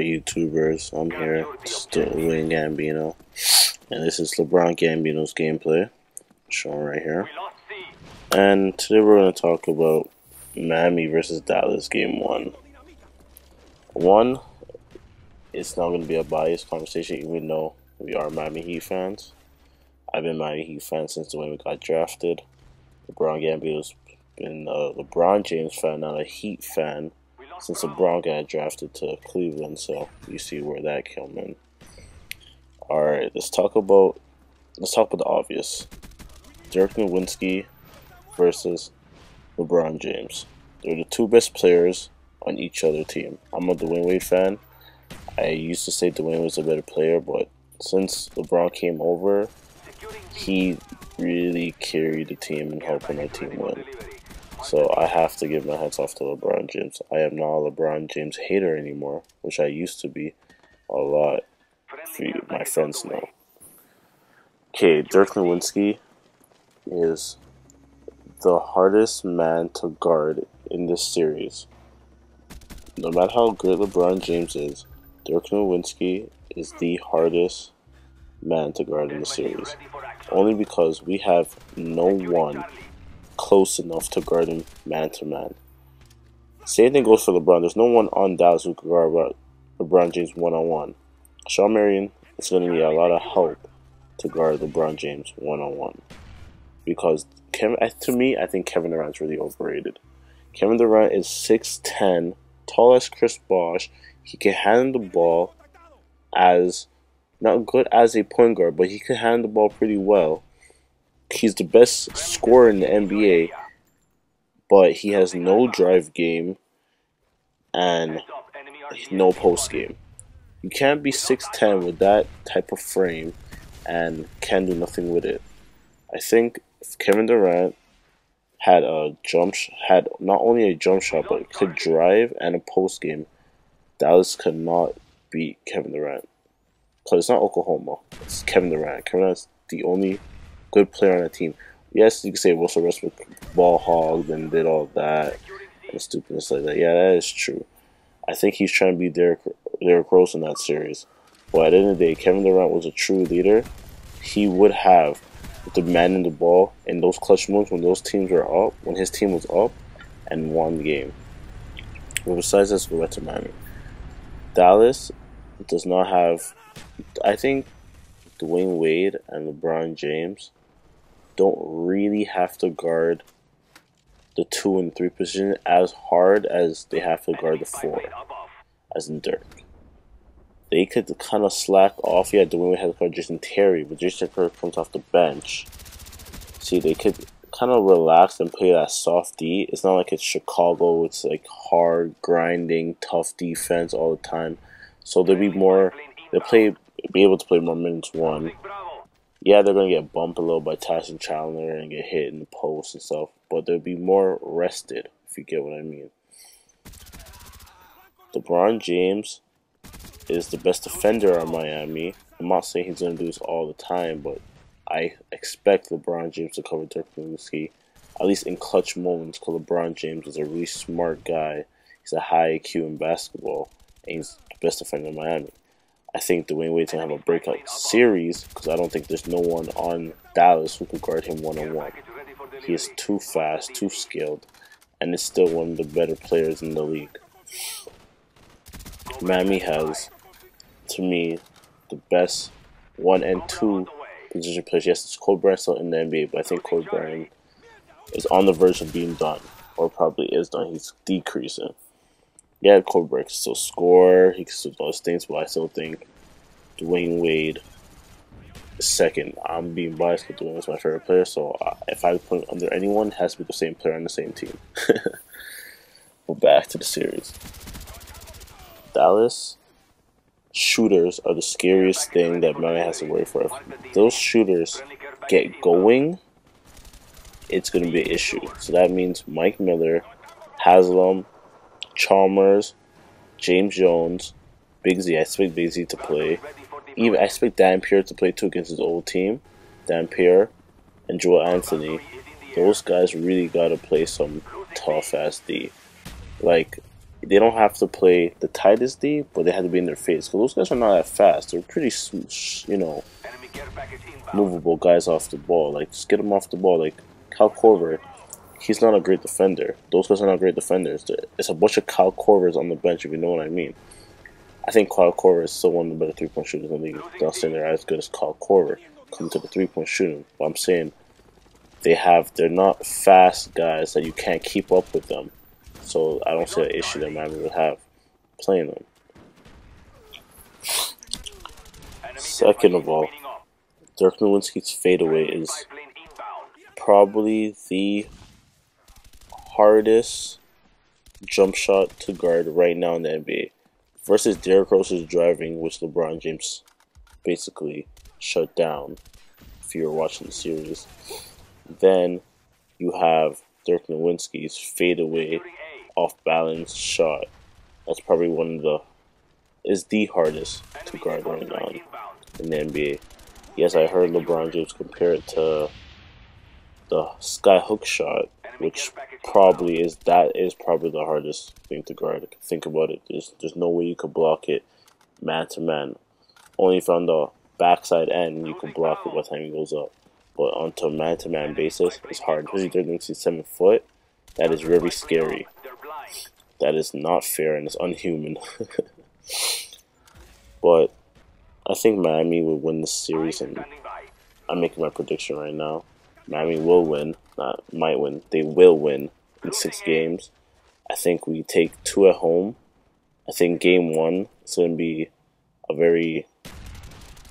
Alright, YouTubers, I'm here, still doing Gambino, and this is LeBron Gambino's gameplay, shown right here. And today we're going to talk about Miami versus Dallas Game 1. It's not going to be a biased conversation, even though we are Miami Heat fans. I've been Miami Heat fan since when we got drafted. LeBron Gambino's been a LeBron James fan, not a Heat fan, since LeBron got drafted to Cleveland, so you see where that came in. Alright, let's talk about the obvious. Dirk Nowitzki versus LeBron James. They're the two best players on each other team. I'm a Dwayne Wade fan. I used to say Dwayne was a better player, but since LeBron came over, he really carried the team and helping our team win. So I have to give my hats off to LeBron James. I am not a LeBron James hater anymore, which I used to be a lot. My friends know. Okay, Dirk Nowitzki is the hardest man to guard in this series. No matter how good LeBron James is, Dirk Nowitzki is the hardest man to guard in the series. Only because we have no one close enough to guard him man to man. Same thing goes for LeBron. There's no one on Dallas who can guard LeBron James one-on-one. Shawn Marion is going to need a lot of help to guard LeBron James one-on-one. Because to me, I think Kevin Durant's really overrated. Kevin Durant is 6'10", tall as Chris Bosh. He can handle the ball as not good as a point guard, but he can handle the ball pretty well. He's the best scorer in the NBA, but he has no drive game and no post game. You can't be 6'10" with that type of frame and can do nothing with it. I think if Kevin Durant had not only a jump shot, but could drive and a post game, Dallas could not beat Kevin Durant. Because it's not Oklahoma, it's Kevin Durant. Kevin Durant's the only good player on the team. Yes, you can say Russell Westbrook ball hogged and did all that and stupidness like that. Yeah, that is true. I think he's trying to be Derrick Rose in that series. But at the end of the day, Kevin Durant was a true leader. He would have the man in the ball in those clutch moments when those teams were up, when his team was up, and won the game. But besides this, we'll get to Miami. Dallas does not have. I think Dwayne Wade and LeBron James don't really have to guard the 2 and 3 position as hard as they have to guard the 4, as in Dirk. They could kind of slack off. Yeah, Dwayne Wade has to guard Jason Terry, but Jason Terry comes off the bench. See, they could kind of relax and play that soft D. It's not like it's Chicago. It's like hard, grinding, tough defense all the time. So they'll be able to play more minutes one. Yeah, they're going to get bumped a little by Tyson Chandler and get hit in the post and stuff, but they'll be more rested, if you get what I mean. LeBron James is the best defender on Miami. I'm not saying he's going to do this all the time, but I expect LeBron James to cover Dirk Nowitzki, at least in clutch moments, because LeBron James is a really smart guy. He's a high IQ in basketball, and he's the best defender in Miami. I think Dwayne Wade's going to have a breakout series because I don't think there's no one on Dallas who can guard him one-on-one. He is too fast, too skilled, and is still one of the better players in the league. Miami has, to me, the best 1 and 2 position players. Yes, it's Kobe Bryant still in the NBA, but I think Kobe Bryant is on the verge of being done, or probably is done. He's decreasing. Yeah, Kobe Bryant can still score, he can still do those things, but I still think Dwayne Wade is second. I'm being biased because Dwayne was my favorite player, so if I put under anyone, it has to be the same player on the same team. But back to the series. Dallas shooters are the scariest thing that Miami has to worry for. If those shooters get going, it's going to be an issue. So that means Mike Miller, Haslam, Chalmers, James Jones, Big Z. I expect Big Z to play. Even I expect Dan Pierre to play too against his old team. Dan Pierre and Joel Anthony. Those guys really gotta play some tough ass D. Like they don't have to play the tightest D, but they have to be in their face. Because those guys are not that fast. They're pretty, you know, movable guys off the ball. Like, just get them off the ball. Like, Kyle Korver, he's not a great defender. Those guys are not great defenders. It's a bunch of Kyle Korvers on the bench, if you know what I mean. I think Kyle Korver is still one of the better three-point shooters in the league. I'm not saying they're as good as Kyle Korver coming to the three-point shooting. But I'm saying they're not fast guys that you can't keep up with them. So I don't see an issue that Miami would have playing them. Second of all, Dirk Nowitzki's fadeaway is probably the hardest jump shot to guard right now in the NBA. Versus Derrick Rose's driving, which LeBron James basically shut down if you were watching the series. Then you have Dirk Nowitzki's fadeaway off-balance shot. That's probably is the hardest to guard right now in the NBA. Yes, I heard LeBron James compare it to the skyhook shot, which probably is probably the hardest thing to guard. Think about it. There's no way you could block it man to man. Only from the backside end you can block it by the time it goes up. But onto a man to man basis, it's hard. Because he's 7 foot, that is very scary. That is not fair and it's unhuman. But I think Miami will win this series, and I'm making my prediction right now. Miami will win, not might win. They will win in 6 games. I think we take 2 at home. I think game 1 is going to be a very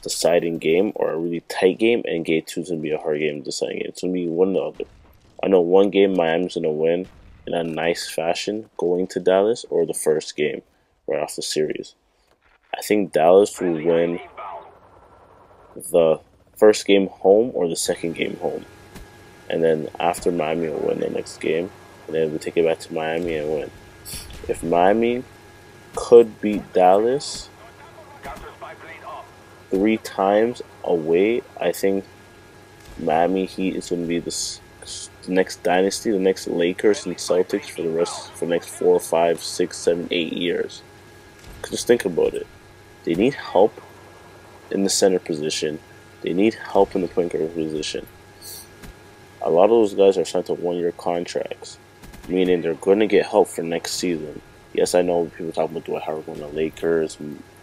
deciding game or a really tight game, and game 2 is going to be a hard game, deciding game. It's going to be one or the other. I know one game Miami's going to win in a nice fashion going to Dallas, or the first game right off the series. I think Dallas will win the first game home or the second game home. And then after Miami will win the next game, and then we'll take it back to Miami and win. If Miami could beat Dallas 3 times away, I think Miami Heat is going to be the next dynasty, the next Lakers and Celtics for the next 4, 5, 6, 7, 8 years. Just think about it. They need help in the center position. They need help in the point guard position. A lot of those guys are signed to 1-year contracts, meaning they're going to get help for next season. Yes, I know people talk about Dwight Howard going to Lakers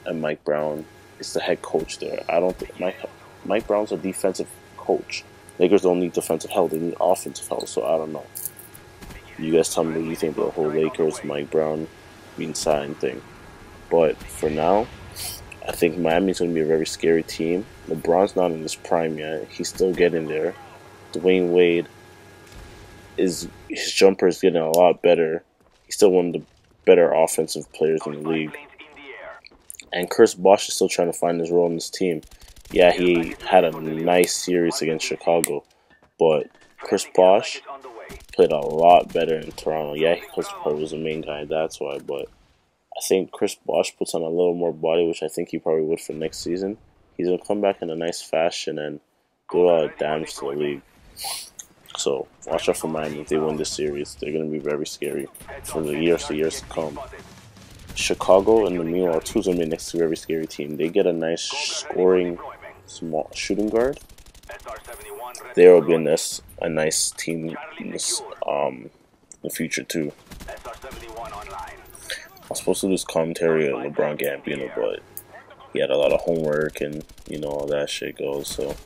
and Mike Brown is the head coach there. I don't think Mike Brown's a defensive coach. Lakers don't need defensive help; they need offensive help. So I don't know. You guys tell me what you think about the whole Lakers, Mike Brown being signed thing. But for now, I think Miami's going to be a very scary team. LeBron's not in his prime yet; he's still getting there. Dwayne Wade his jumper is getting a lot better. He's still one of the better offensive players in the league. And Chris Bosh is still trying to find his role in this team. Yeah, he had a nice series against Chicago, but Chris Bosh played a lot better in Toronto. Yeah, Chris Bosh was the main guy, that's why, but I think Chris Bosh puts on a little more body, which I think he probably would for next season. He's going to come back in a nice fashion and do a lot of damage to the league. So, watch out for Miami. If they win this series, they're going to be very scary for the years to come. Chicago and the meanwhile, too, is going to be next to a very scary team. They get a nice scoring, small shooting guard. They will be a nice team in the future, too. I was supposed to do this commentary on LeBron Gambino, but he had a lot of homework and, you know, all that shit goes, so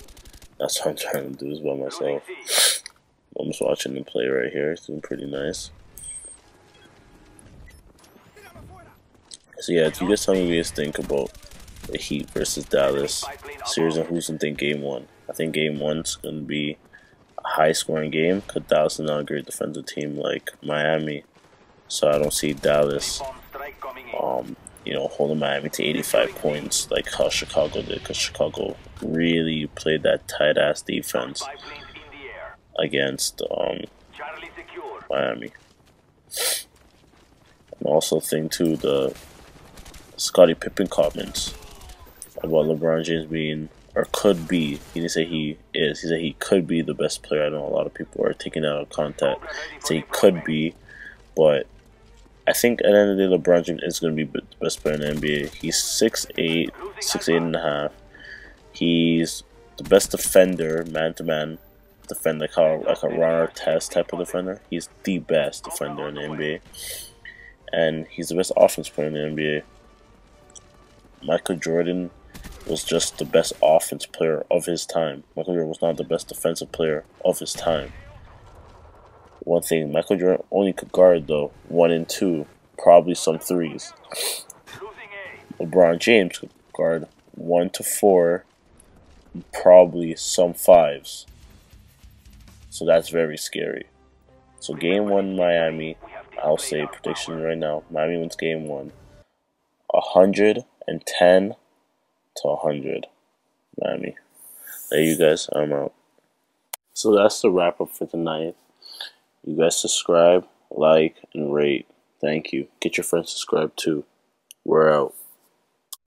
that's what I'm trying to do is by myself. I'm just watching him play right here. He's doing pretty nice. So yeah, if you guys tell me what you guys think about the Heat versus Dallas series and who's going to think game 1. I think game 1's going to be a high-scoring game because Dallas is not a great defensive team like Miami. So I don't see Dallas, you know, holding Miami to 85 points like how Chicago did, because Chicago really played that tight-ass defense against Miami. And also think too the Scottie Pippen comments about LeBron James being, or could be, he didn't say he is, he said he could be the best player. I know a lot of people are taking that out of context. Say he could be, but I think at the end of the day, LeBron James is going to be the best player in the NBA. He's 6'8", 6'8.5". He's the best defender, man-to-man defender, like a Ron Artest type of defender. He's the best defender in the NBA. And he's the best offense player in the NBA. Michael Jordan was just the best offense player of his time. Michael Jordan was not the best defensive player of his time. One thing, Michael Jordan only could guard, though, 1 and 2, probably some 3s. LeBron James could guard 1 to 4, probably some 5s. So that's very scary. So game 1, Miami, I'll say prediction right now. Miami wins game 1. 110 to 100. Miami. There you guys, I'm out. So that's the wrap up for tonight. You guys subscribe, like, and rate. Thank you. Get your friends subscribed too. We're out.